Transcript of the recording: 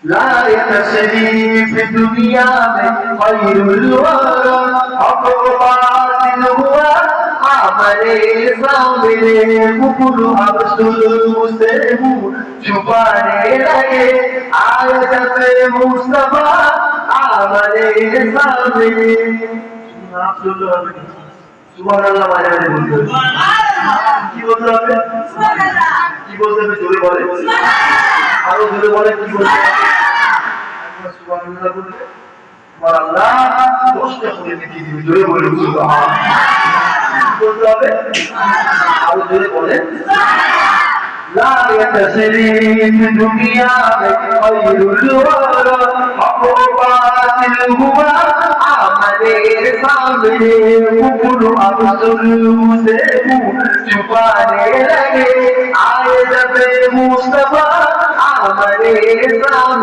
لا يتسري في الدنيا में خير الورى حق باطل हुआ हमारे सामने कुकुर अब्दुल मुस्लिम छुपाने लगे आयत मुस्तफा हमारे सामने সুবহানাল্লাহ বাজারে বলতে হবে কি বলতে হবে সুবহানাল্লাহ কি বলতে হবে জোরে বলে সুবহানাল্লাহ আরো জোরে বলে কি বলতে হবে সুবহানাল্লাহ বলতে আমার আল্লাহ দোষটা করে দিয়ে দিবে জোরে বলে সুবহানাল্লাহ কি বলতে হবে সুবহানাল্লাহ আরো জোরে বলে সুবহানাল্লাহ لا يتسري في الدنيا خير الورى حق باطل هو हमारे सामने कुकुर अब्दुल मुस्लिम छुपाने लगे आए जब मुस्तफा हमारे सामने